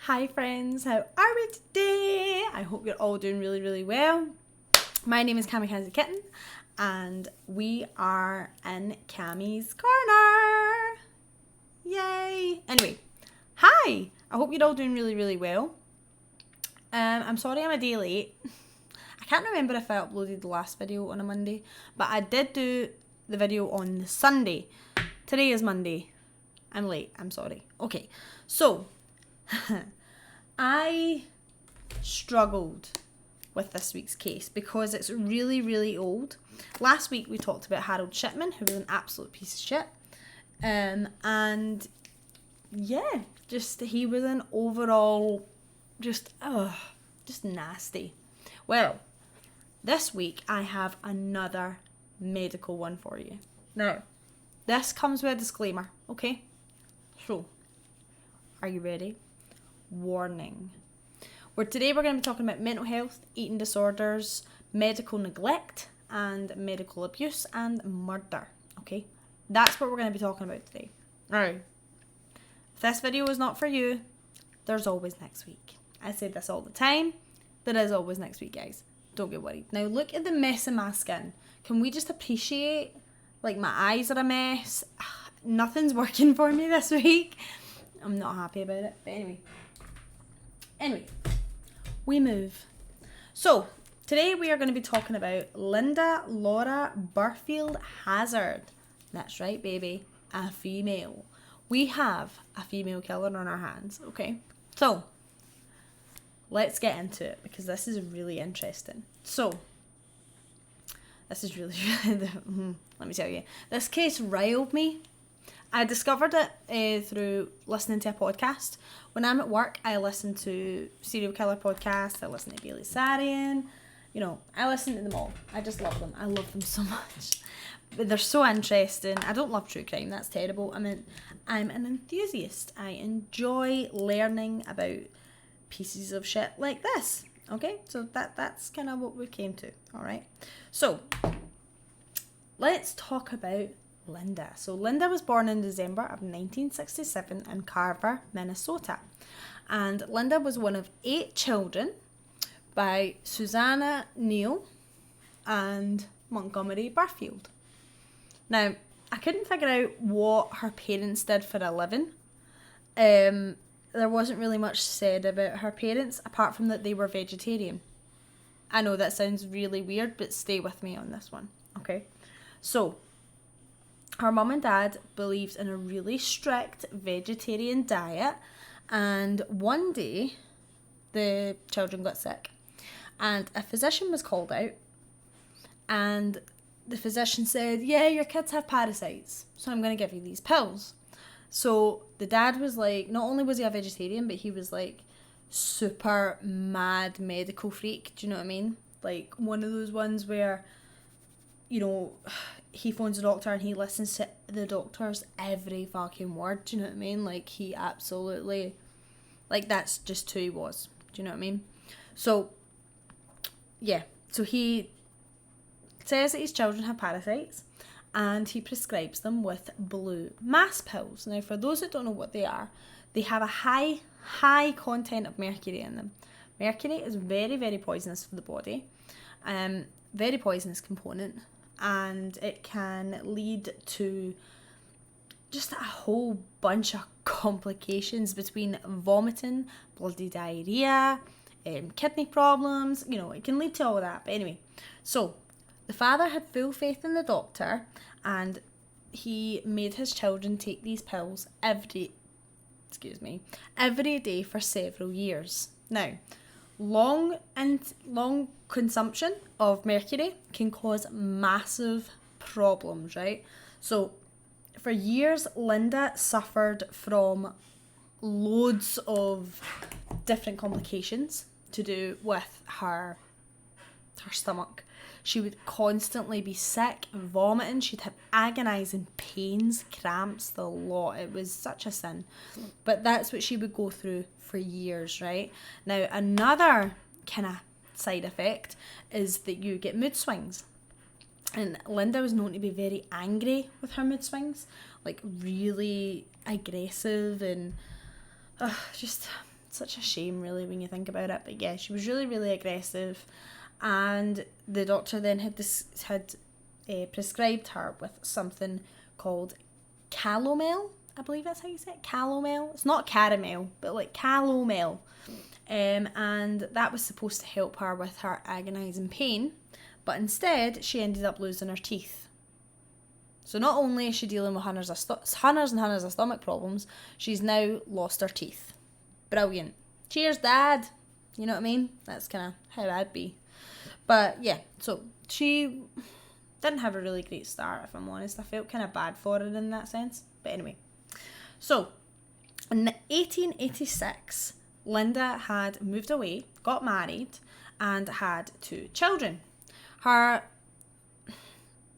Hi friends, how are we today? I hope you're all doing really, really well. My name is KamikazeKitten and we are in Kami's Corner. Yay! Anyway, hi! I hope you're all doing really, really well. I'm sorry I'm a day late. I can't remember if I uploaded the last video on a Monday, but I did do the video on the Sunday. Today is Monday. I'm late, I'm sorry. Okay, so I struggled with this week's case because it's really, really old. Last week we talked about Harold Shipman, who was an absolute piece of shit. And yeah, just he was an overall just nasty. Well, this week I have another medical one for you. Now, this comes with a disclaimer, okay? So, are you ready? Warning. Today we're going to be talking about mental health, eating disorders, medical neglect, and medical abuse and murder. Okay? That's what we're going to be talking about today. Alright. If this video is not for you, there's always next week. I say this all the time. There is always next week, guys. Don't get worried. Now look at the mess in my skin. Can we just appreciate, like, my eyes are a mess. Nothing's working for me this week. I'm not happy about it. But anyway, we move. So, today we are going to be talking about Linda Laura Burfield Hazzard. That's right, baby. A female. We have a female killer on our hands, okay? So, let's get into it because this is really interesting. So, this is really, let me tell you. This case riled me. I discovered it through listening to a podcast. When I'm at work, I listen to serial killer podcasts. I listen to Bailey Sarian. You know, I listen to them all. I just love them. I love them so much. But they're so interesting. I don't love true crime. That's terrible. I'm an enthusiast. I enjoy learning about pieces of shit like this. Okay? So that's kind of what we came to. All right? So, let's talk about Linda. So Linda was born in December of 1967 in Carver, Minnesota. And Linda was one of 8 children by Susanna Neal and Montgomery Burfield. Now, I couldn't figure out what her parents did for a living. There wasn't really much said about her parents apart from that they were vegetarian. I know that sounds really weird, but stay with me on this one, okay? So, her mum and dad believed in a really strict vegetarian diet, and one day the children got sick and a physician was called out, and the physician said, yeah, your kids have parasites, so I'm going to give you these pills. So the dad was like, not only was he a vegetarian, but he was like super mad medical freak, do you know what I mean? Like one of those ones where, you know, he phones the doctor and he listens to the doctor's every fucking word. Do you know what I mean? Like, he absolutely, like, that's just who he was. Do you know what I mean? So, yeah. So he says that his children have parasites and he prescribes them with blue mass pills. Now, for those that don't know what they are, they have a high content of mercury in them. Mercury is very, very poisonous for the body. Very poisonous component. And it can lead to just a whole bunch of complications between vomiting, bloody diarrhea, kidney problems. You know, it can lead to all of that. But anyway, so the father had full faith in the doctor and he made his children take these pills every day for several years. Now, long consumption of mercury can cause massive problems, right? So for years, Linda suffered from loads of different complications to do with her stomach. She would constantly be sick, vomiting. She'd have agonizing pains, cramps, the lot. It was such a sin. But that's what she would go through for years, right? Now, another kind of side effect is that you get mood swings. And Linda was known to be very angry with her mood swings, like really aggressive and just such a shame, really, when you think about it. But yeah, she was really, really aggressive, and the doctor then had prescribed her with something called calomel. I believe that's how you say it. Calomel. It's not caramel, but like calomel. And that was supposed to help her with her agonising pain, but instead she ended up losing her teeth. So not only is she dealing with hundreds and hundreds of stomach problems, she's now lost her teeth. Brilliant. Cheers, Dad. You know what I mean? That's kind of how I'd be. But yeah, so she didn't have a really great start, if I'm honest. I felt kind of bad for her in that sense. But anyway. So, in 1886, Linda had moved away, got married, and had 2 children. Her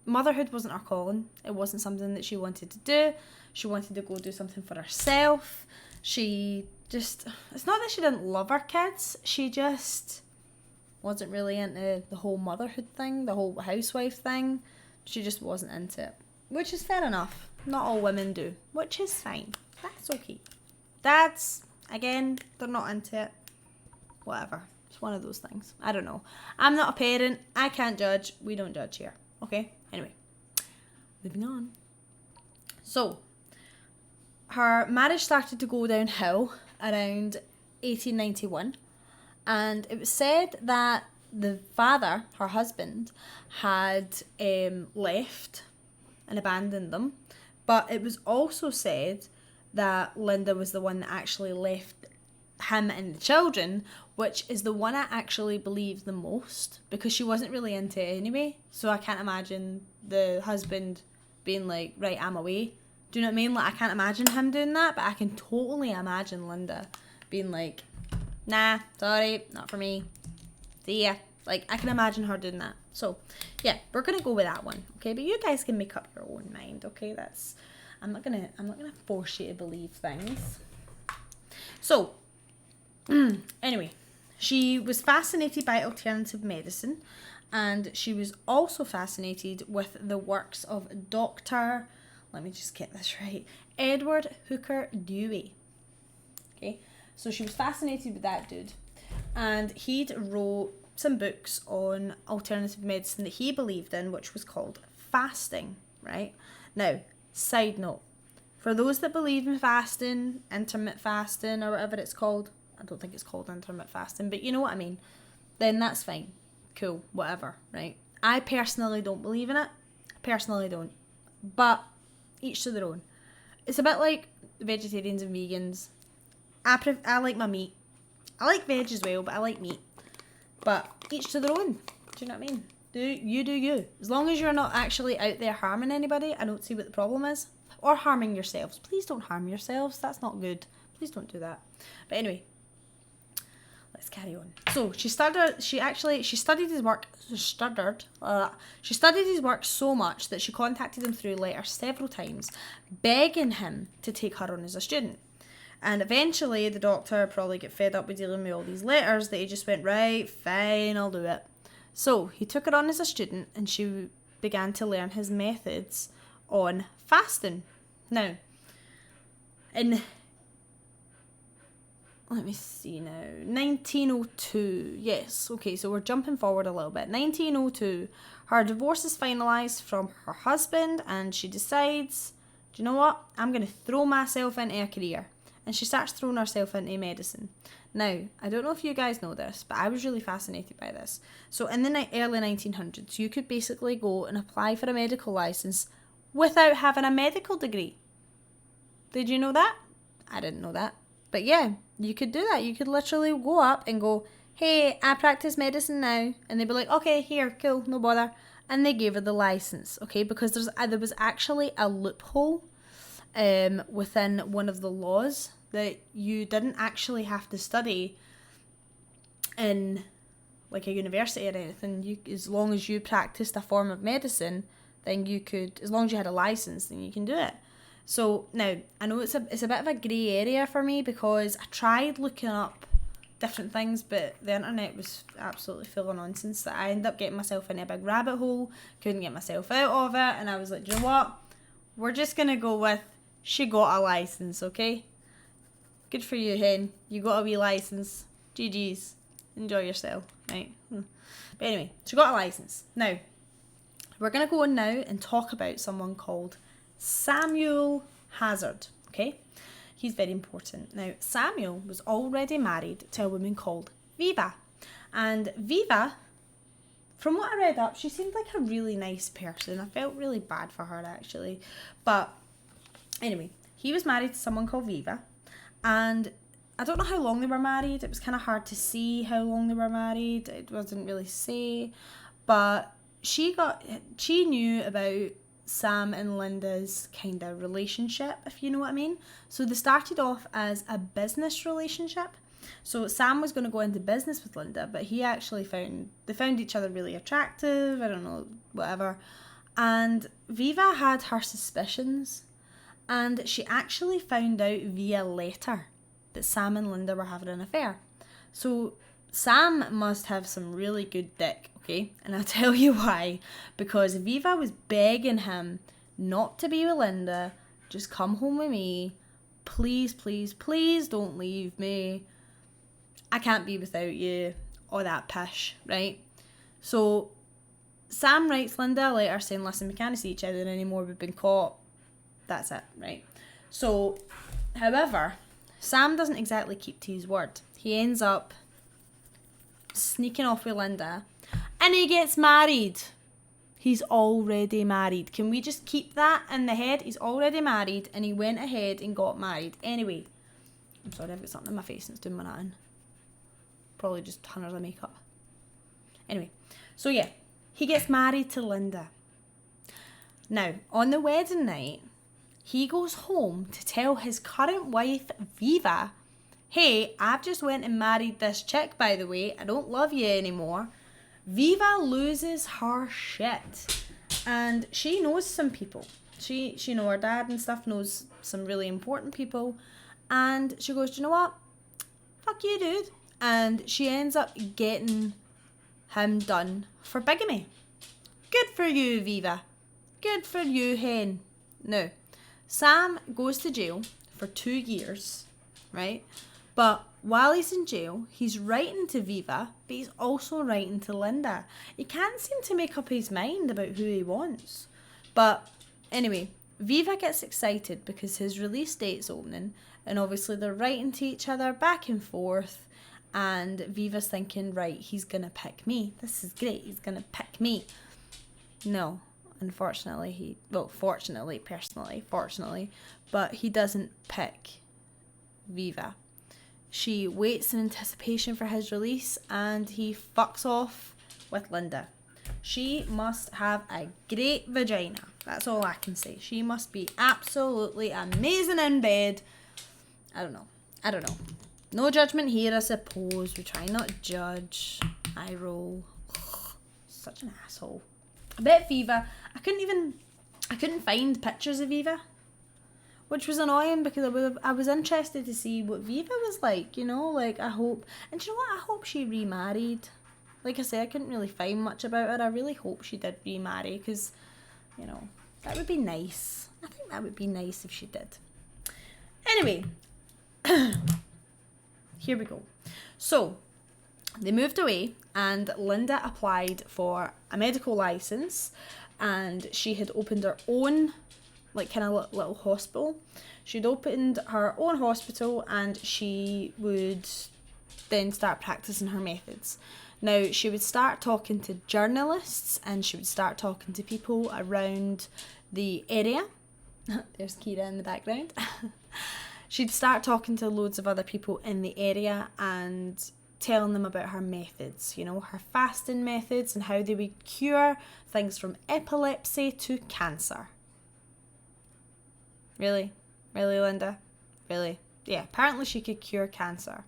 motherhood wasn't her calling. It wasn't something that she wanted to do. She wanted to go do something for herself. It's not that she didn't love her kids. She just wasn't really into the whole motherhood thing, the whole housewife thing. She just wasn't into it, which is fair enough. Not all women do, which is fine. That's okay. Dads, again, they're not into it. Whatever. It's one of those things. I don't know. I'm not a parent. I can't judge. We don't judge here. Okay? Anyway. Moving on. So, her marriage started to go downhill around 1891. And it was said that the father, her husband, had left and abandoned them. But it was also said that Linda was the one that actually left him and the children, which is the one I actually believe the most, because she wasn't really into it anyway. So I can't imagine the husband being like, right, I'm away. Do you know what I mean? Like, I can't imagine him doing that, but I can totally imagine Linda being like, nah, sorry, not for me. See ya. Like, I can imagine her doing that. So, yeah, we're gonna go with that one, okay? But you guys can make up your own mind, okay? I'm not gonna force you to believe things. So, anyway, she was fascinated by alternative medicine, and she was also fascinated with the works of Dr. Let me just get this right. Edward Hooker Dewey. Okay, so she was fascinated with that dude, and he'd wrote some books on alternative medicine that he believed in, which was called fasting, right? Now, side note, for those that believe in fasting, intermittent fasting, or whatever it's called, I don't think it's called intermittent fasting, but you know what I mean, then that's fine. Cool, whatever, right? I personally don't believe in it. Personally don't. But each to their own. It's a bit like vegetarians and vegans. I like my meat. I like veg as well, but I like meat. But each to their own. Do you know what I mean? Do you. As long as you're not actually out there harming anybody, I don't see what the problem is. Or harming yourselves. Please don't harm yourselves. That's not good. Please don't do that. But anyway, let's carry on. So she studied his work. She studied his work so much that she contacted him through letters several times, begging him to take her on as a student. And eventually, the doctor probably got fed up with dealing with all these letters that he just went, right, fine, I'll do it. So he took her on as a student, and she began to learn his methods on fasting. Now, let me see now, 1902, yes, okay, so we're jumping forward a little bit. 1902, her divorce is finalised from her husband, and she decides, do you know what, I'm going to throw myself into a career. And she starts throwing herself into medicine. Now, I don't know if you guys know this, but I was really fascinated by this. So in the early 1900s, you could basically go and apply for a medical licence without having a medical degree. Did you know that? I didn't know that. But yeah, you could do that. You could literally go up and go, hey, I practice medicine now. And they'd be like, okay, here, cool, no bother. And they gave her the licence, okay? Because there was actually a loophole within one of the laws that you didn't actually have to study in like a university or anything. As long as you practiced a form of medicine, then you could, as long as you had a license, then you can do it. So now I know it's a bit of a grey area for me, because I tried looking up different things, but the internet was absolutely full of nonsense that I ended up getting myself in a big rabbit hole, couldn't get myself out of it, and I was like, do you know what? We're just gonna go with she got a license, okay? Good for you, hen. You got a wee license. GG's. Enjoy yourself, right? But anyway, she got a license. Now, we're going to go on now and talk about someone called Samuel Hazzard, okay? He's very important. Now, Samuel was already married to a woman called Viva. And Viva, from what I read up, she seemed like a really nice person. I felt really bad for her, actually. But anyway, he was married to someone called Viva. And I don't know how long they were married. It was kind of hard to see how long they were married. It wasn't really say. But she knew about Sam and Linda's kind of relationship, if you know what I mean. So they started off as a business relationship. So Sam was going to go into business with Linda, but he actually found each other really attractive. I don't know, whatever. And Viva had her suspicions, and she actually found out via letter that Sam and Linda were having an affair. So Sam must have some really good dick, okay? And I'll tell you why. Because Viva was begging him not to be with Linda. Just come home with me. Please, please, please don't leave me. I can't be without you. All that pish, right? So Sam writes Linda a letter saying, listen, we can't see each other anymore. We've been caught. That's it, right? So, however, Sam doesn't exactly keep to his word. He ends up sneaking off with Linda, and he gets married. He's already married. Can we just keep that in the head? He's already married, and he went ahead and got married. Anyway, I'm sorry, I've got something in my face and it's doing my nothing. Probably just hundreds of makeup. Anyway, so yeah, he gets married to Linda. Now, on the wedding night, he goes home to tell his current wife, Viva, hey, I've just went and married this chick, by the way. I don't love you anymore. Viva loses her shit. And she knows some people. She her dad and stuff knows some really important people. And she goes, do you know what? Fuck you, dude. And she ends up getting him done for bigamy. Good for you, Viva. Good for you, hen. Now, Sam goes to jail for 2 years, right? But while he's in jail, he's writing to Viva, but he's also writing to Linda. He can't seem to make up his mind about who he wants. But anyway, Viva gets excited because his release date's opening, and obviously they're writing to each other back and forth, and Viva's thinking, right, he's going to pick me. This is great. He's going to pick me. No, unfortunately, fortunately, but he doesn't pick Viva. She waits in anticipation for his release, and he fucks off with Linda. She must have a great vagina. That's all I can say. She must be absolutely amazing in bed. I don't know. No judgment here, I suppose. We try not to judge. I roll. Ugh, such an asshole. I bet Viva. I couldn't find pictures of Viva, which was annoying because I was interested to see what Viva was like, you know, like I hope, and you know what, I hope she remarried. Like I say, I couldn't really find much about her. I really hope she did remarry because, you know, that would be nice. I think that would be nice if she did. Anyway, here we go. So, they moved away and Linda applied for a medical license, and she had opened her own like kind of little hospital. She'd opened her own hospital, and she would then start practicing her methods. Now, she would start talking to journalists, and she would start talking to people around the area. There's Kira in the background. She'd start talking to loads of other people in the area and telling them about her methods, you know, her fasting methods and how they would cure things from epilepsy to cancer. Really? Really, Linda? Really? Yeah, apparently she could cure cancer.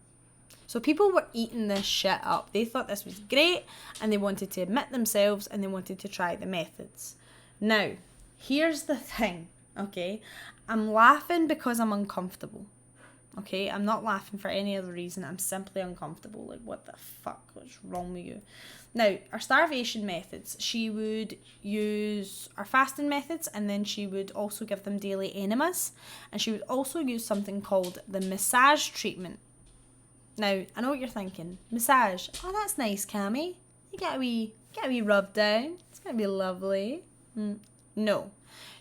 So people were eating this shit up. They thought this was great, and they wanted to admit themselves, and they wanted to try the methods. Now, here's the thing, okay? I'm laughing because I'm uncomfortable. Okay, I'm not laughing for any other reason. I'm simply uncomfortable. Like, what the fuck? What's wrong with you? Now, our starvation methods, she would use our fasting methods, and then she would also give them daily enemas, and she would also use something called the massage treatment. Now, I know what you're thinking. Massage. Oh, that's nice, Cammy. You get a wee rub down. It's gonna be lovely. No.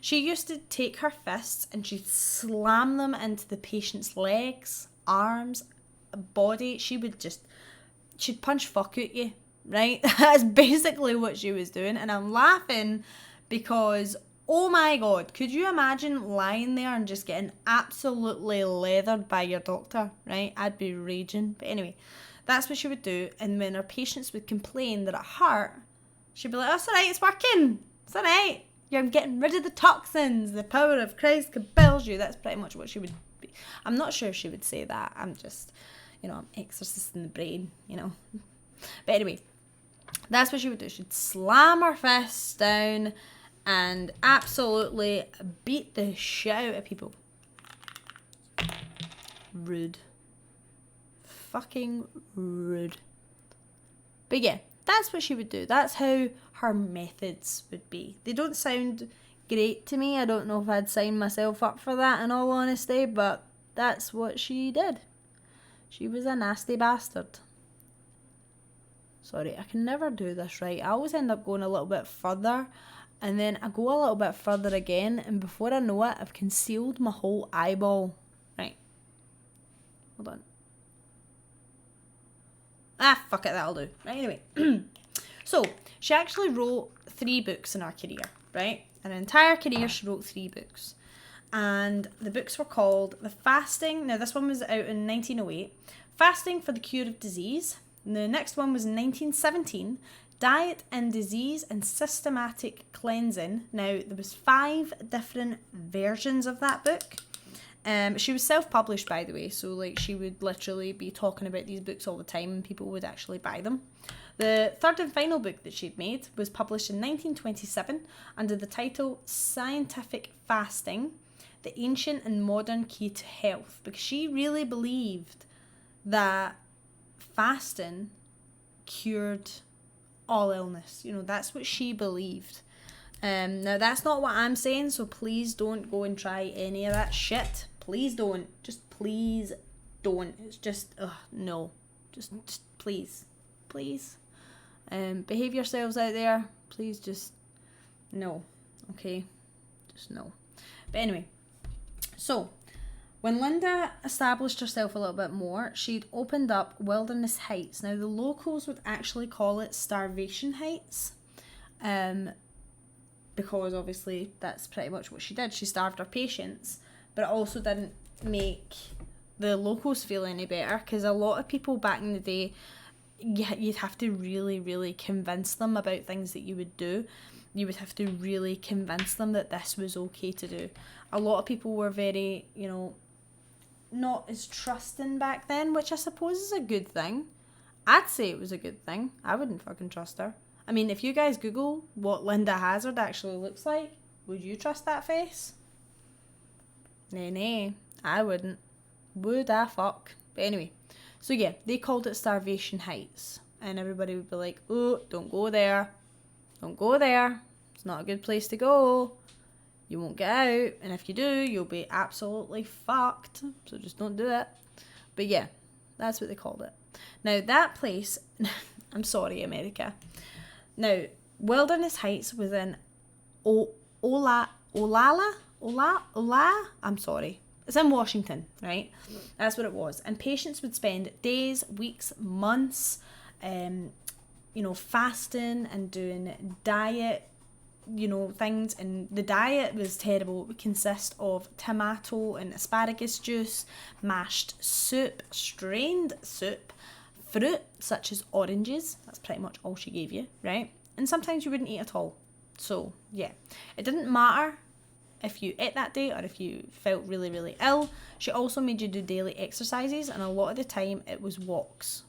She used to take her fists and she'd slam them into the patient's legs, arms, body. She'd punch fuck at you, right? That's basically what she was doing. And I'm laughing because, oh my God, could you imagine lying there and just getting absolutely leathered by your doctor, right? I'd be raging. But anyway, that's what she would do. And when her patients would complain that it hurt, she'd be like, oh, it's all right, it's working. It's all right. You're getting rid of the toxins. The power of Christ compels you. That's pretty much what she would be. I'm not sure if she would say that. I'm just, I'm exorcising the brain, But anyway, that's what she would do. She'd slam her fists down and absolutely beat the shit out of people. Rude. Fucking rude. But yeah, that's what she would do. That's how her methods would be. They don't sound great to me. I don't know if I'd sign myself up for that in all honesty, but that's what she did. She was a nasty bastard. Sorry, I can never do this right. I always end up going a little bit further, and then I go a little bit further again, and before I know it, I've concealed my whole eyeball. Right. Hold on. Fuck it, that'll do. Right, anyway. So, she actually wrote 3 books in her career, right? In her entire career, she wrote 3 books. And the books were called The Fasting. Now, this one was out in 1908. Fasting for the Cure of Disease. And the next one was in 1917. Diet and Disease and Systematic Cleansing. Now, there was 5 different versions of that book. She was self-published, by the way, so like she would literally be talking about these books all the time and people would actually buy them. The third and final book that she'd made was published in 1927 under the title Scientific Fasting, the Ancient and Modern Key to Health, because she really believed that fasting cured all illness. That's what she believed. Now, that's not what I'm saying, so please don't go and try any of that shit. Please don't. Just please don't. It's just, no. Just please. Please. Behave yourselves out there. Please just, no. Okay? Just no. But anyway, so, when Linda established herself a little bit more, she'd opened up Wilderness Heights. Now, the locals would actually call it Starvation Heights. Because obviously that's pretty much what she did. She starved her patients, but it also didn't make the locals feel any better, because a lot of people back in the day, you'd have to really, really convince them about things that you would do. You would have to really convince them that this was okay to do. A lot of people were very, not as trusting back then, which I suppose is a good thing. I'd say it was a good thing. I wouldn't fucking trust her. I mean, if you guys Google what Linda Hazzard actually looks like, would you trust that face? Nay, I wouldn't. Would I fuck? But anyway, so yeah, they called it Starvation Heights. And everybody would be like, oh, don't go there. Don't go there. It's not a good place to go. You won't get out. And if you do, you'll be absolutely fucked. So just don't do it. But yeah, that's what they called it. Now, that place, I'm sorry, America. Now, Wilderness Heights was in Olala? I'm sorry. It's in Washington, right? That's what it was. And patients would spend days, weeks, months, fasting and doing diet, things. And the diet was terrible. It would consist of tomato and asparagus juice, mashed soup, strained soup, fruit such as oranges. That's pretty much all she gave you, right? And sometimes you wouldn't eat at all. So yeah, it didn't matter if you ate that day or if you felt really, really ill. She also made you do daily exercises, and a lot of the time it was walks.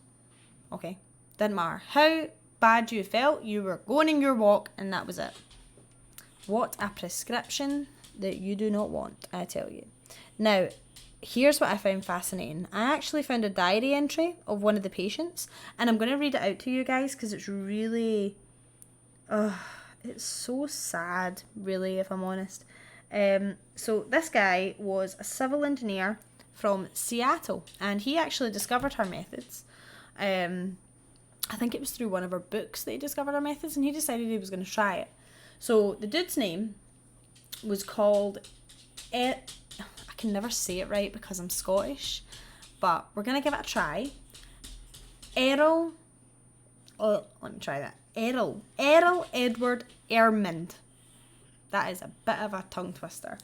Okay, didn't matter how bad you felt, you were going in your walk, and that was it. What a prescription that you do not want, I tell you. Now, here's what I found fascinating. I actually found a diary entry of one of the patients, and I'm going to read it out to you guys because it's really, it's so sad, really, if I'm honest. So this guy was a civil engineer from Seattle, and he actually discovered her methods. I think it was through one of her books that he discovered her methods, and he decided he was going to try it. So the dude's name was called, I can never say it right because I'm Scottish, but we're going to give it a try. Errol Edward Ermund. That is a bit of a tongue twister.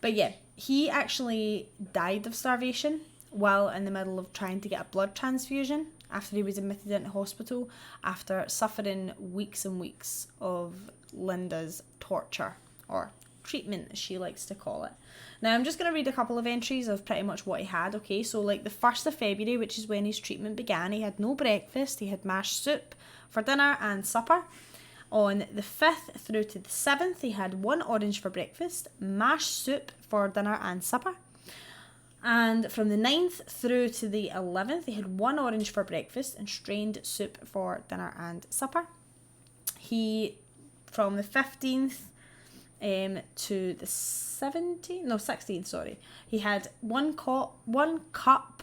But yeah, he actually died of starvation while in the middle of trying to get a blood transfusion after he was admitted into hospital after suffering weeks and weeks of Linda's torture, or treatment as she likes to call it. Now I'm just going to read a couple of entries of pretty much what he had, okay? So like the 1st of February, which is when his treatment began, he had no breakfast, he had mashed soup for dinner and supper. On the 5th through to the 7th, he had 1 orange for breakfast, mashed soup for dinner and supper. And from the 9th through to the 11th, he had 1 orange for breakfast and strained soup for dinner and supper. From the 15th to the 16th, sorry, he had one cup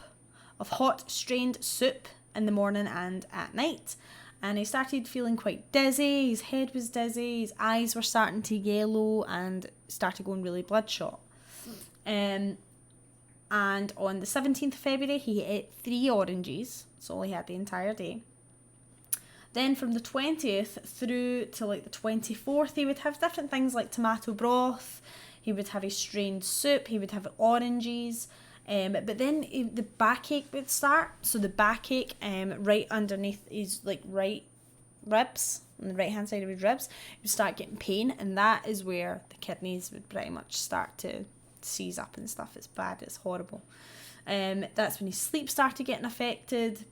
of hot strained soup in the morning and at night. And he started feeling quite dizzy, his head was dizzy, his eyes were starting to yellow and started going really bloodshot. And on the 17th of February, he ate 3 oranges. That's all he had the entire day. Then from the 20th through to like the 24th, he would have different things like tomato broth, he would have a strained soup, he would have oranges. But then the backache would start. So the backache right underneath his like right ribs, on the right hand side of his ribs, he would start getting pain, and that is where the kidneys would pretty much start to seize up and stuff. It's bad, it's horrible. That's when his sleep started getting affected.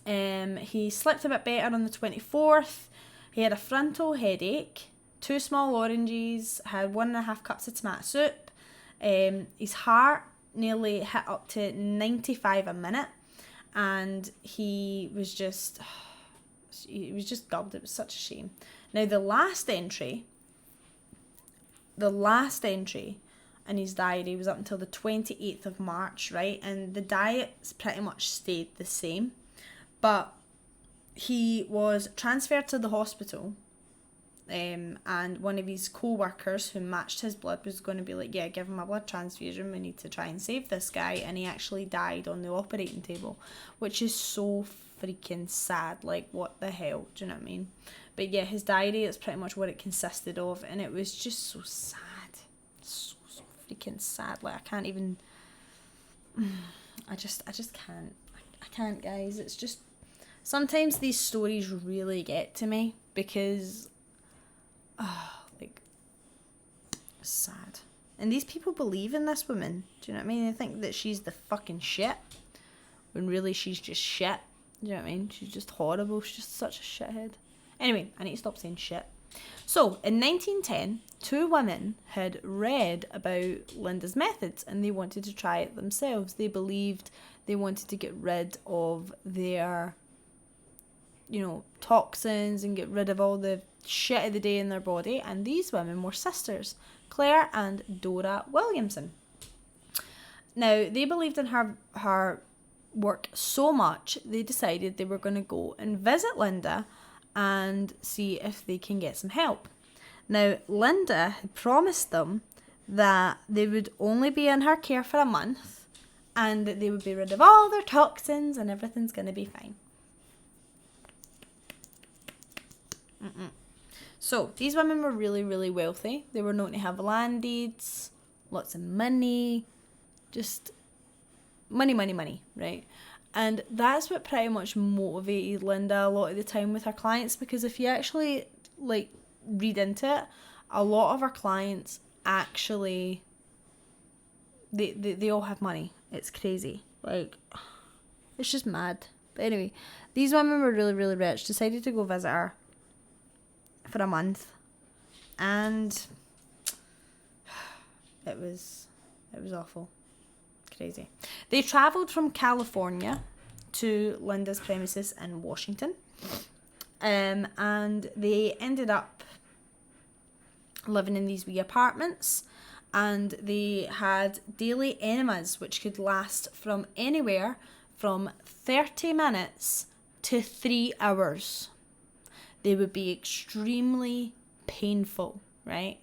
He slept a bit better on the 24th. He had a frontal headache, 2 small oranges, had 1.5 cups of tomato soup. His heart nearly hit up to 95 a minute, and he was just gobbled. It was such a shame. Now the last entry in his diary was up until the 28th of March, right? And the diet's pretty much stayed the same, but he was transferred to the hospital. And one of his co-workers who matched his blood was going to be like, yeah, give him a blood transfusion, we need to try and save this guy. And he actually died on the operating table, which is so freaking sad. Like, what the hell, do you know what I mean? But yeah, his diary is pretty much what it consisted of, and it was just so sad, so freaking sad. Like, I can't even, I just can't, I can't, guys. It's just, sometimes these stories really get to me because like, sad. And these people believe in this woman. Do you know what I mean? They think that she's the fucking shit, when really she's just shit. Do you know what I mean? She's just horrible. She's just such a shithead. Anyway, I need to stop saying shit. So, in 1910, 2 women had read about Linda's methods and they wanted to try it themselves. They believed they wanted to get rid of their, toxins and get rid of all the shit of the day in their body. And these women were sisters, Claire and Dora Williamson. Now, they believed in her work so much, they decided they were going to go and visit Linda and see if they can get some help. Now, Linda had promised them that they would only be in her care for a month and that they would be rid of all their toxins and everything's going to be fine. So, these women were really, really wealthy. They were known to have land deeds, lots of money, just money, right? And that's what pretty much motivated Linda a lot of the time with her clients, because if you actually, read into it, a lot of our clients actually, they all have money. It's crazy. It's just mad. But anyway, these women were really, really rich, decided to go visit her for a month, and it was awful. crazy. They travelled from California to Linda's premises in Washington. And they ended up living in these wee apartments. And they had daily enemas, which could last from anywhere from 30 minutes to 3 hours. They would be extremely painful, right?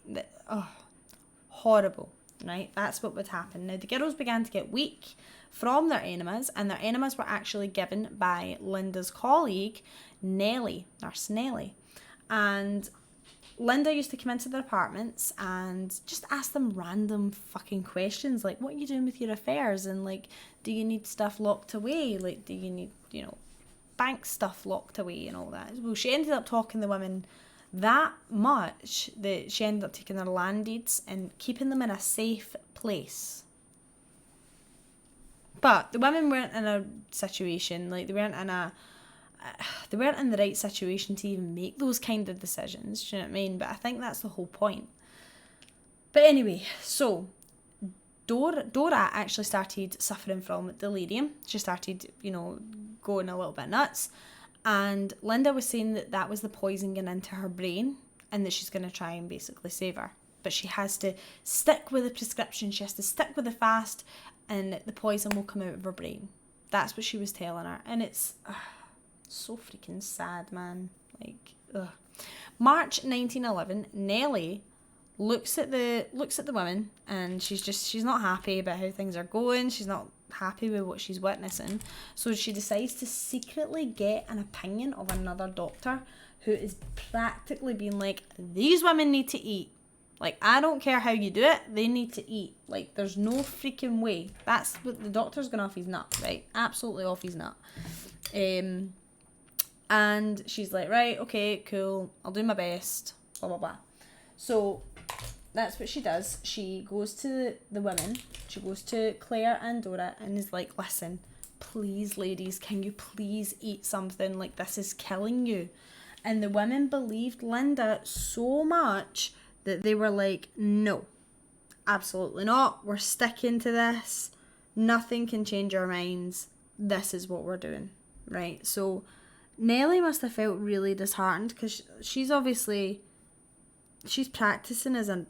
Horrible, right? That's what would happen. Now, the girls began to get weak from their enemas, and their enemas were actually given by Linda's colleague, Nurse Nellie. And Linda used to come into their apartments and just ask them random fucking questions, like, what are you doing with your affairs? And, like, do you need stuff locked away? Like, do you need, bank stuff locked away and all that? Well, she ended up talking to the women that much that she ended up taking their land deeds and keeping them in a safe place. But the women weren't in a situation, like, they weren't in the right situation to even make those kind of decisions, do you know what I mean? But I think that's the whole point. But anyway, so Dora actually started suffering from delirium. She started, going a little bit nuts. And Linda was saying that was the poison getting into her brain and that she's going to try and basically save her. But she has to stick with the prescription. She has to stick with the fast and the poison will come out of her brain. That's what she was telling her. And it's so freaking sad, man. Like, ugh. March 1911, Nellie looks at the women and she's not happy about how things are going. She's not happy with what she's witnessing. So she decides to secretly get an opinion of another doctor who is practically being like, these women need to eat. Like, I don't care how you do it, they need to eat. Like, there's no freaking way. That's what the doctor's going off his nut, right? Absolutely off his nut. And she's like, right, okay, cool, I'll do my best, blah, blah, blah. So that's what she does. She goes to the women. She goes to Claire and Dora and is like, listen, please, ladies, can you please eat something? Like, this is killing you. And the women believed Linda so much that they were like, no, absolutely not. We're sticking to this. Nothing can change our minds. This is what we're doing, right? So Nellie must have felt really disheartened because she's practicing as I'm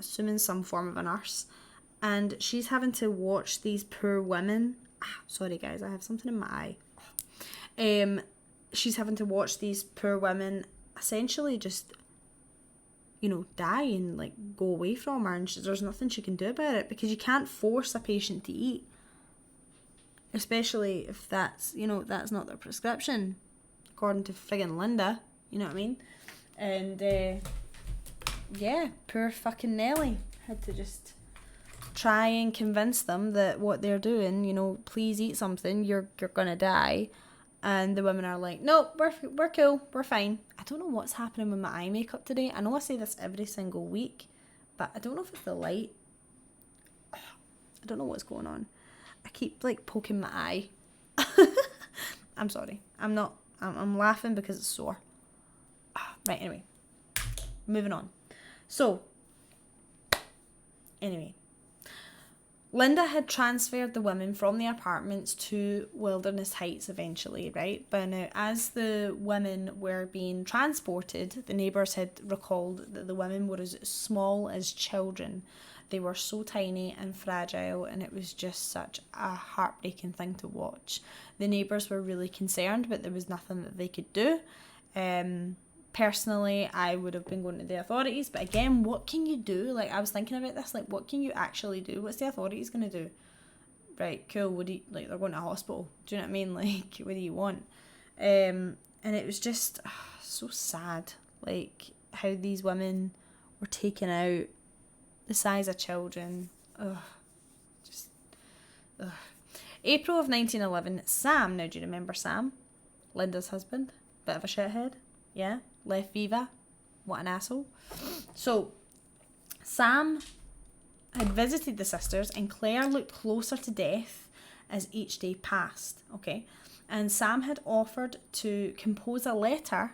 assuming some form of a nurse, and she's having to watch these poor women. Sorry guys, I have something in my eye. She's having to watch these poor women essentially just, die and like go away from her, and there's nothing she can do about it because you can't force a patient to eat, especially if that's not their prescription, according to friggin' Linda. You know what I mean? And poor fucking Nellie had to just try and convince them that what they're doing, please eat something, you're gonna die. And the women are like, no, we're cool, we're fine. I don't know what's happening with my eye makeup today. I know I say this every single week, but I don't know if it's the light. I don't know what's going on. I keep like poking my eye. I'm sorry. I'm laughing because it's sore. Right, anyway. Moving on. So, anyway. Linda had transferred the women from the apartments to Wilderness Heights eventually, right? But now, as the women were being transported, the neighbours had recalled that the women were as small as children. They were so tiny and fragile, and it was just such a heartbreaking thing to watch. The neighbours were really concerned, but there was nothing that they could do. Personally, I would have been going to the authorities, but again, what can you do? Like, I was thinking about this, like, what can you actually do? What's the authorities going to do? Right, cool, they're going to a hospital. Do you know what I mean? Like, what do you want? And it was just so sad, like, how these women were taken out, the size of children. April of 1911, Sam, now do you remember Sam? Linda's husband? Bit of a shithead? Yeah? Left Viva. What an asshole. So, Sam had visited the sisters and Claire looked closer to death as each day passed, okay? And Sam had offered to compose a letter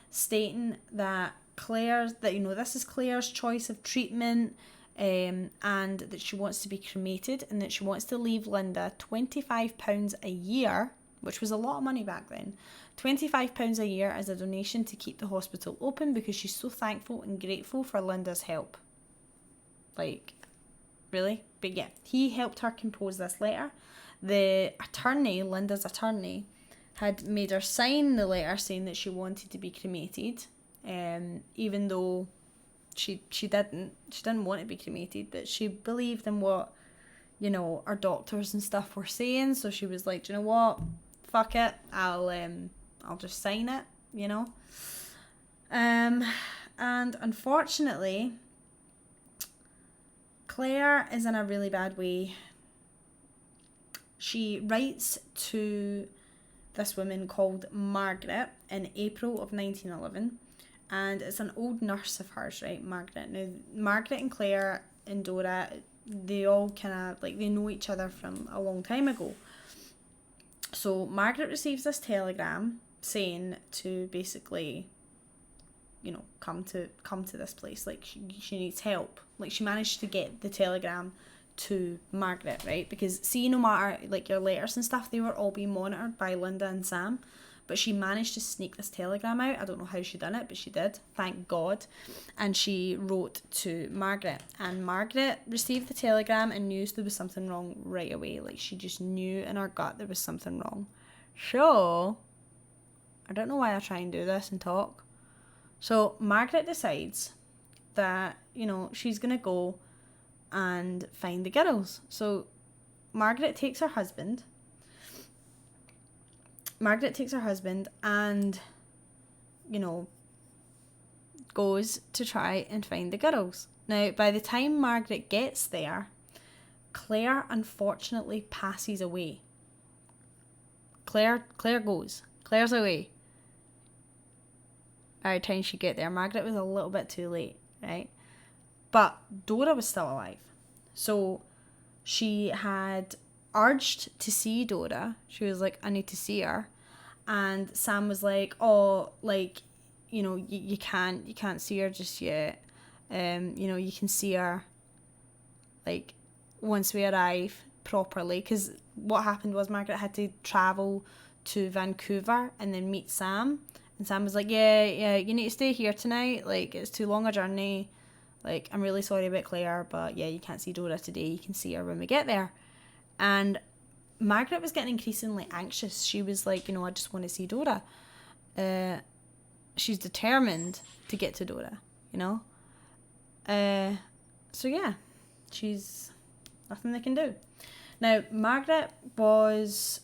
stating that this is Claire's choice of treatment, and that she wants to be cremated, and that she wants to leave Linda £25 a year, which was a lot of money back then, £25 a year as a donation to keep the hospital open, because she's so thankful and grateful for Linda's help. Like, really? But yeah, he helped her compose this letter. The attorney, Linda's attorney, had made her sign the letter saying that she wanted to be cremated, even though she didn't want to be cremated, but she believed in what, you know, our doctors and stuff were saying. So she was like, do you know what, fuck it, I'll just sign it, you know. And unfortunately, Claire is in a really bad way. She writes to this woman called Margaret in April of 1911, and it's an old nurse of hers, right, Margaret. Now, Margaret and Claire and Dora, they all kind of, like, they know each other from a long time ago. So Margaret receives this telegram saying to basically, you know, come to this place, like she needs help. Like, she managed to get the telegram to Margaret, right? Because, see, no matter, like, your letters and stuff, they were all being monitored by Linda and Sam, but she managed to sneak this telegram out. I don't know how she done it, but she did, thank God. And she wrote to Margaret, and Margaret received the telegram and knew there was something wrong right away. Like, she just knew in her gut there was something wrong. So, I don't know why I try and do this and talk. So Margaret decides that, you know, she's gonna go and find the girls. So Margaret takes her husband and, you know, goes to try and find the girls. Now, by the time Margaret gets there, Claire unfortunately passes away. Claire's away. By the time she get there, Margaret was a little bit too late, right? But Dora was still alive. So she had urged to see Dora. She was like, I need to see her. And Sam was like, oh, like, you know, you can't see her just yet. You know, you can see her, like, once we arrive properly. Because what happened was Margaret had to travel to Vancouver and then meet Sam. And Sam was like, yeah, you need to stay here tonight. Like, it's too long a journey. Like, I'm really sorry about Claire, but yeah, you can't see Dora today. You can see her when we get there. And Margaret was getting increasingly anxious. She was like, you know, I just want to see Dora. She's determined to get to Dora, you know. So yeah, she's nothing they can do. Now, Margaret was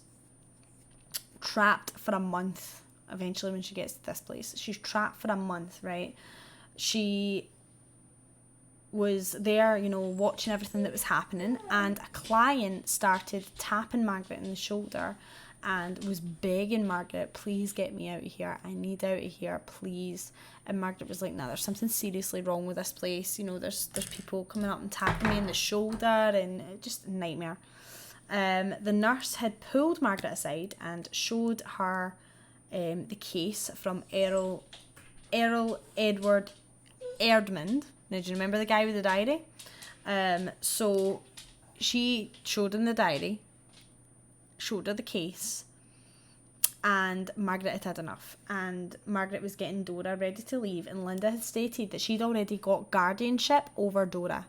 trapped for a month. Eventually, when she gets to this place, she's trapped for a month, right? She was there, you know, watching everything that was happening, and a client started tapping Margaret in the shoulder and was begging Margaret, please get me out of here. I need out of here, please. And Margaret was like, no, there's something seriously wrong with this place. You know, there's people coming up and tapping me in the shoulder, and just a nightmare. The nurse had pulled Margaret aside and showed her the case from Errol Edward Erdmond. Now, do you remember the guy with the diary? So she showed him the diary, showed her the case, and Margaret had had enough. And Margaret was getting Dora ready to leave, and Linda had stated that she'd already got guardianship over Dora.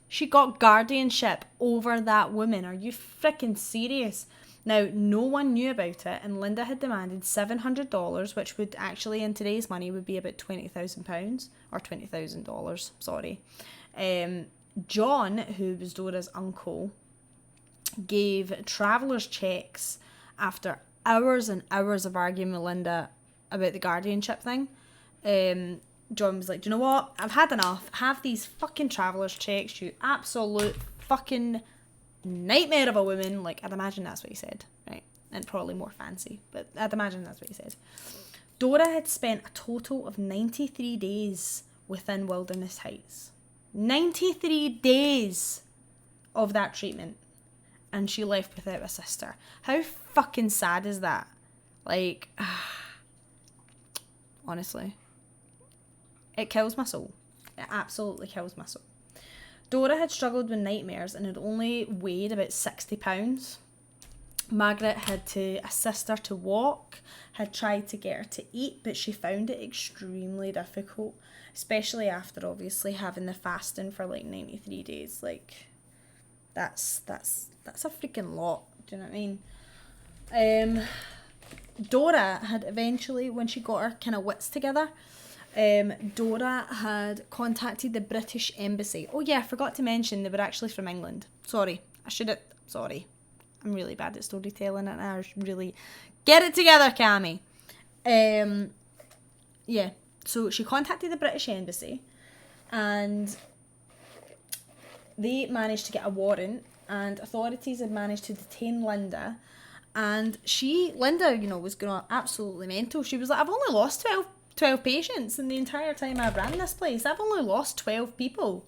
She got guardianship over that woman. Are you freaking serious? Now, no one knew about it, and Linda had demanded $700, which would actually, in today's money, would be about £20,000, or $20,000, sorry. John, who was Dora's uncle, gave travellers' checks after hours and hours of arguing with Linda about the guardianship thing. John was like, do you know what? I've had enough. Have these fucking travellers' checks, you absolute fucking nightmare of a woman. Like, I'd imagine that's what he said, right? And probably more fancy, but I'd imagine that's what he said. Dora had spent a total of 93 days within Wilderness Heights. 93 days of that treatment. And she left without a sister. How fucking sad is that? Like, honestly. It kills my soul. It absolutely kills my soul. Dora had struggled with nightmares and had only weighed about 60 pounds. Margaret had to assist her to walk, had tried to get her to eat, but she found it extremely difficult, especially after obviously having the fasting for like 93 days. Like, that's a freaking lot. Do you know what I mean? Dora had eventually, when she got her kind of wits together, Dora had contacted the British Embassy. Oh yeah, I forgot to mention they were actually from England. Sorry. I'm really bad at storytelling and I really... Get it together, Cammy. Yeah, so she contacted the British Embassy and they managed to get a warrant, and authorities had managed to detain Linda. And Linda, was going absolutely mental. She was like, I've only lost 12 patients in the entire time I've ran this place. I've only lost 12 people.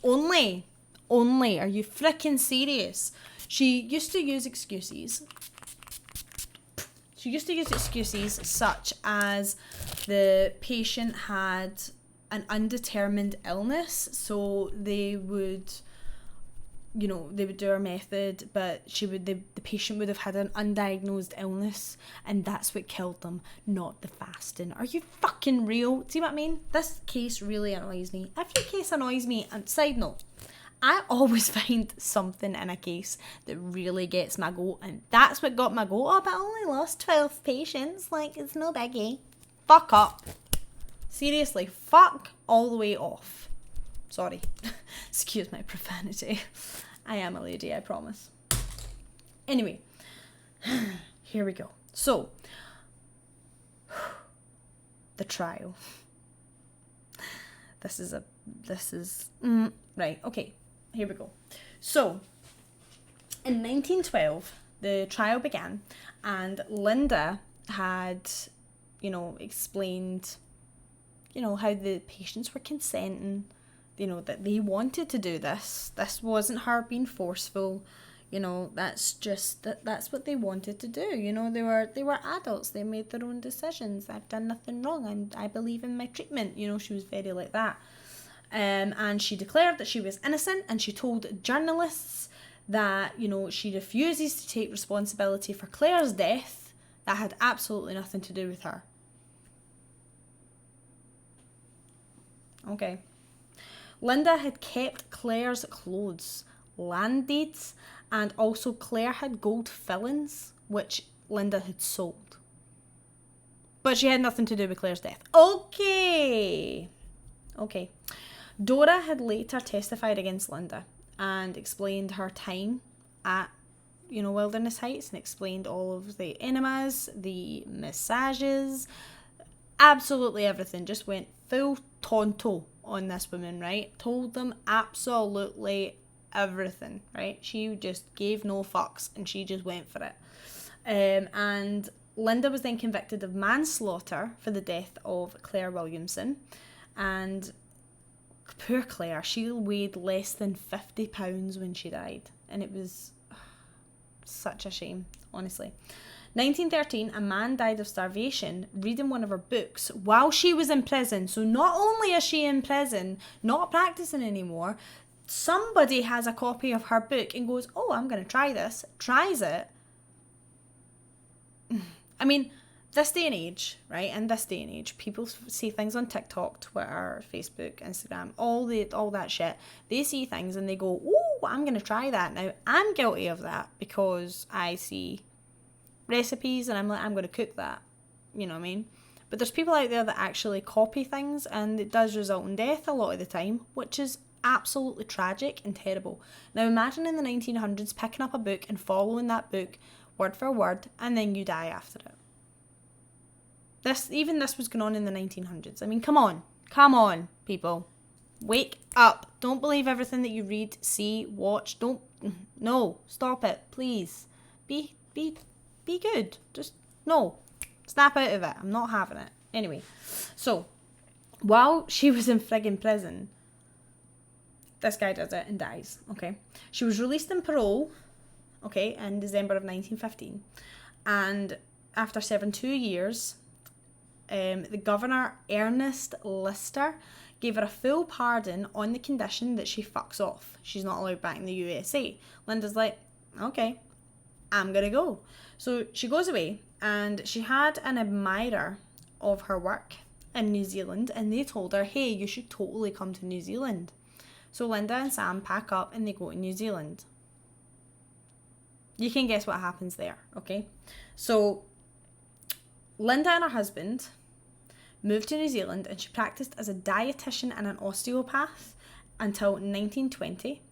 Only. Are you freaking serious? She used to use excuses such as the patient had an undetermined illness, so they would do her method, but the patient would have had an undiagnosed illness, and that's what killed them, not the fasting. Are you fucking real? See what I mean? This case really annoys me. Every case annoys me. And side note, I always find something in a case that really gets my goat, and that's what got my goat. Oh, but I only lost 12 patients. Like, it's no biggie. Fuck up. Seriously, fuck all the way off. Sorry. Excuse my profanity. I am a lady, I promise. Anyway, here we go. So, the trial. Right, okay. Here we go. So, in 1912, the trial began, and Linda had, explained, how the patients were consenting, that they wanted to do this. This wasn't her being forceful. That's what they wanted to do. They were adults. They made their own decisions. I've done nothing wrong. I believe in my treatment. She was very like that. And she declared that she was innocent, and she told journalists that, she refuses to take responsibility for Claire's death. That had absolutely nothing to do with her. Okay. Linda had kept Claire's clothes, land deeds, and also Claire had gold fillings, which Linda had sold. But she had nothing to do with Claire's death. Okay. Dora had later testified against Linda and explained her time at, Wilderness Heights, and explained all of the enemas, the massages, absolutely everything. Just went full tonto on this woman, right? Told them absolutely everything, right? She just gave no fucks and she just went for it. And Linda was then convicted of manslaughter for the death of Claire Williamson. And poor Claire, she weighed less than 50 pounds when she died. And it was such a shame, honestly. 1913, a man died of starvation reading one of her books while she was in prison. So not only is she in prison, not practicing anymore, somebody has a copy of her book and goes, oh, I'm going to try this, tries it. I mean, this day and age, right? In this day and age, people see things on TikTok, Twitter, Facebook, Instagram, all that shit. They see things and they go, oh, I'm going to try that. Now, I'm guilty of that because I see recipes and I'm like, I'm going to cook that. You know what I mean? But there's people out there that actually copy things, and it does result in death a lot of the time, which is absolutely tragic and terrible. Now imagine in the 1900s picking up a book and following that book word for word, and then you die after it. This was going on in the 1900s. I mean, come on, people. Wake up. Don't believe everything that you read, see, watch. No, stop it, please. Be good. Just, no. Snap out of it. I'm not having it. Anyway, so, while she was in friggin' prison, this guy does it and dies, okay? She was released on parole, okay, in December of 1915. And after serving 2 years, the governor, Ernest Lister, gave her a full pardon on the condition that she fucks off. She's not allowed back in the USA. Linda's like, okay, I'm gonna go. So she goes away, and she had an admirer of her work in New Zealand, and they told her, hey, you should totally come to New Zealand. So Linda and Sam pack up and they go to New Zealand. You can guess what happens there, okay? So Linda and her husband moved to New Zealand, and she practiced as a dietitian and an osteopath until 1920.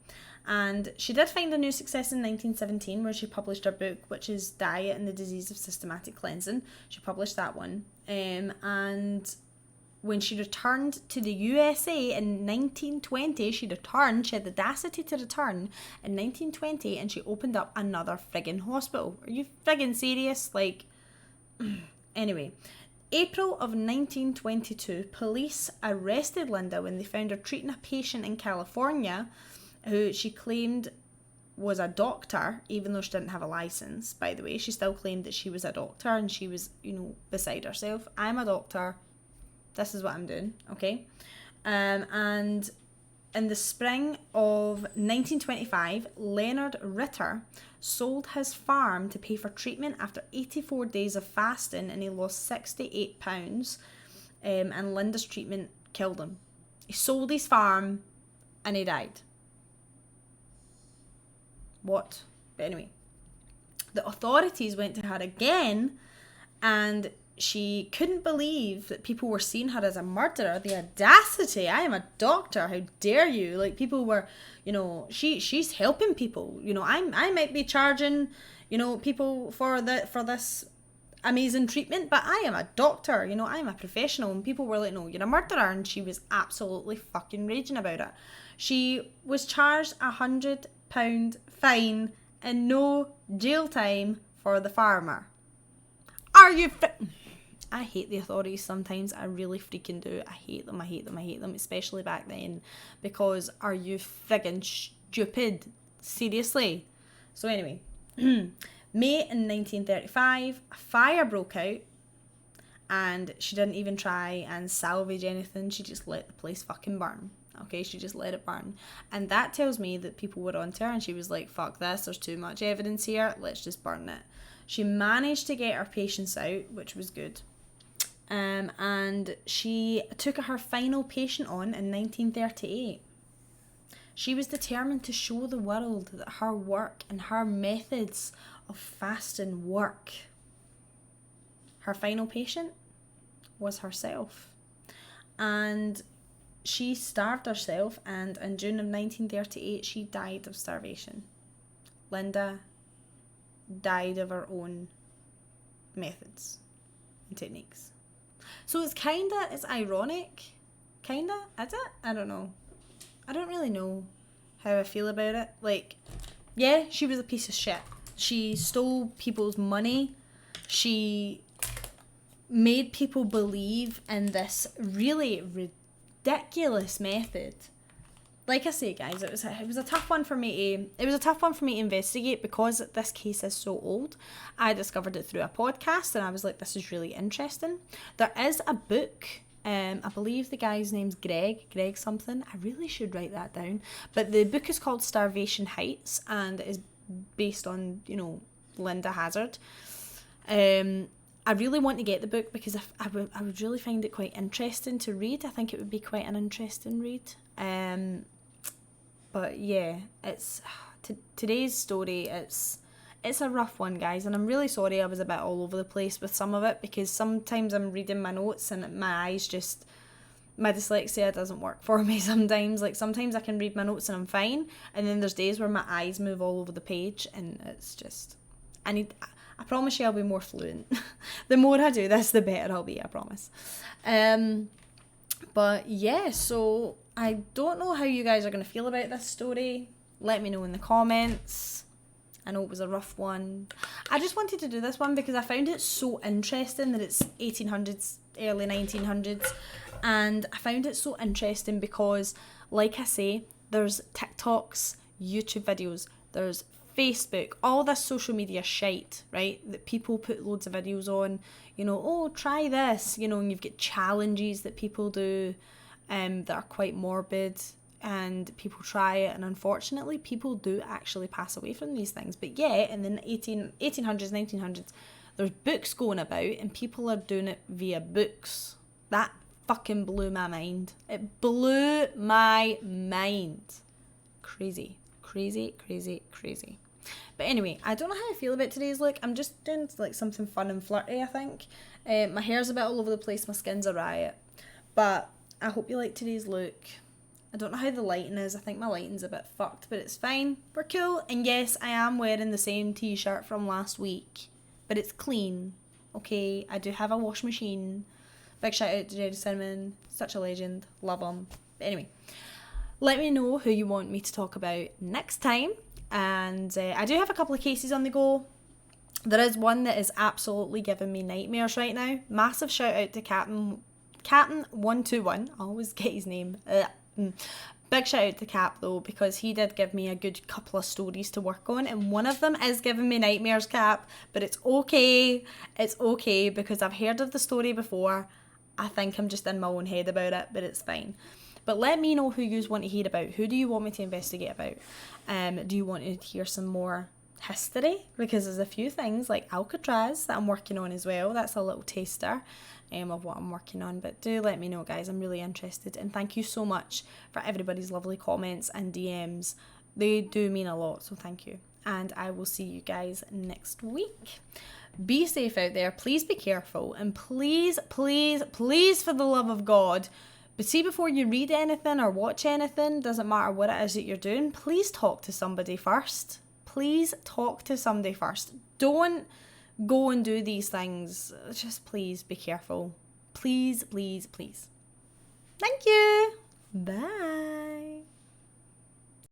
And she did find a new success in 1917, where she published her book, which is Diet and the Disease of Systematic Cleansing. She published that one. And when she returned to the USA in 1920, she had the audacity to return in 1920, and she opened up another friggin' hospital. Are you friggin' serious? Like, anyway. April of 1922, police arrested Linda when they found her treating a patient in California who she claimed was a doctor, even though she didn't have a license, by the way. She still claimed that she was a doctor, and she was, beside herself. I'm a doctor. This is what I'm doing, okay? And in the spring of 1925, Leonard Ritter sold his farm to pay for treatment after 84 days of fasting, and he lost 68 pounds, and Linda's treatment killed him. He sold his farm and he died. What? But anyway, the authorities went to her again, and she couldn't believe that people were seeing her as a murderer. The audacity! I am a doctor. How dare you? Like, people were, she's helping people. I might be charging, people for this amazing treatment, but I am a doctor. I'm a professional. And people were like, no, you're a murderer. And she was absolutely fucking raging about it. She was charged £100 fine and no jail time for the farmer. Are you I hate the authorities sometimes. I really freaking do. I hate them, especially back then. Because are you friggin' stupid? Seriously? So anyway, May in 1935, a fire broke out, and she didn't even try and salvage anything. She just let the place fucking burn. Okay, she just let it burn. And that tells me that people were onto her, and she was like, fuck this, there's too much evidence here, let's just burn it. She managed to get her patients out, which was good. And she took her final patient on in 1938. She was determined to show the world that her work and her methods of fasting work. Her final patient was herself. And she starved herself, and in June of 1938, she died of starvation. Linda died of her own methods and techniques. So it's ironic. Is it? I don't know. I don't really know how I feel about it. Like, yeah, she was a piece of shit. She stole people's money. She made people believe in this really ridiculous method. Like I say, guys, it was a tough one for me to investigate, because this case is so old. I discovered it through a podcast, and I was like, this is really interesting. There is a book. I believe the guy's name's Gregg something. I really should write that down. But the book is called Starvation Heights, and it is based on, Linda Hazzard. I really want to get the book, because I would really find it quite interesting to read. I think it would be quite an interesting read. But yeah, it's today's story. It's a rough one, guys, and I'm really sorry I was a bit all over the place with some of it, because sometimes I'm reading my notes and my eyes just, my dyslexia doesn't work for me sometimes. Like, sometimes I can read my notes and I'm fine, and then there's days where my eyes move all over the page, and it's just, I promise you I'll be more fluent. The more I do this, the better I'll be, I promise. But yeah, so I don't know how you guys are going to feel about this story. Let me know in the comments. I know it was a rough one. I just wanted to do this one because I found it so interesting that it's 1800s, early 1900s. And I found it so interesting because, like I say, there's TikToks, YouTube videos, there's Facebook, all this social media shite, right? That people put loads of videos on, oh, try this, and you've got challenges that people do. that are quite morbid, and people try it, and unfortunately people do actually pass away from these things. But yeah, in the 1800s, 1900s, there's books going about and people are doing it via books. That fucking blew my mind. It blew my mind. Crazy. But anyway, I don't know how I feel about today's look. I'm just doing like something fun and flirty, I think. My hair's a bit all over the place, my skin's a riot. But I hope you like today's look. I don't know how the lighting is. I think my lighting's a bit fucked, but it's fine. We're cool. And yes, I am wearing the same t-shirt from last week, but it's clean. Okay, I do have a wash machine. Big shout out to Jerry Cinnamon. Such a legend. Love him. But anyway, let me know who you want me to talk about next time. And I do have a couple of cases on the go. There is one that is absolutely giving me nightmares right now. Massive shout out to Captain121. I always get his name. Big shout out to Cap though, because he did give me a good couple of stories to work on, and one of them is giving me nightmares, Cap. But it's okay. It's okay, because I've heard of the story before. I think I'm just in my own head about it, but it's fine. But let me know who you want to hear about. Who do you want me to investigate about? Do you want to hear some more history? Because there's a few things like Alcatraz that I'm working on as well. That's a little taster of what I'm working on. But do let me know, guys. I'm really interested. And thank you so much for everybody's lovely comments and DMs. They do mean a lot, so thank you. And I will see you guys next week. Be safe out there. Please be careful. And please, please, please, for the love of God, but see, before you read anything or watch anything, doesn't matter what it is that you're doing, please talk to somebody first. Please talk to somebody first. Don't go and do these things. Just please be careful. Please, please, please. Thank you. Bye.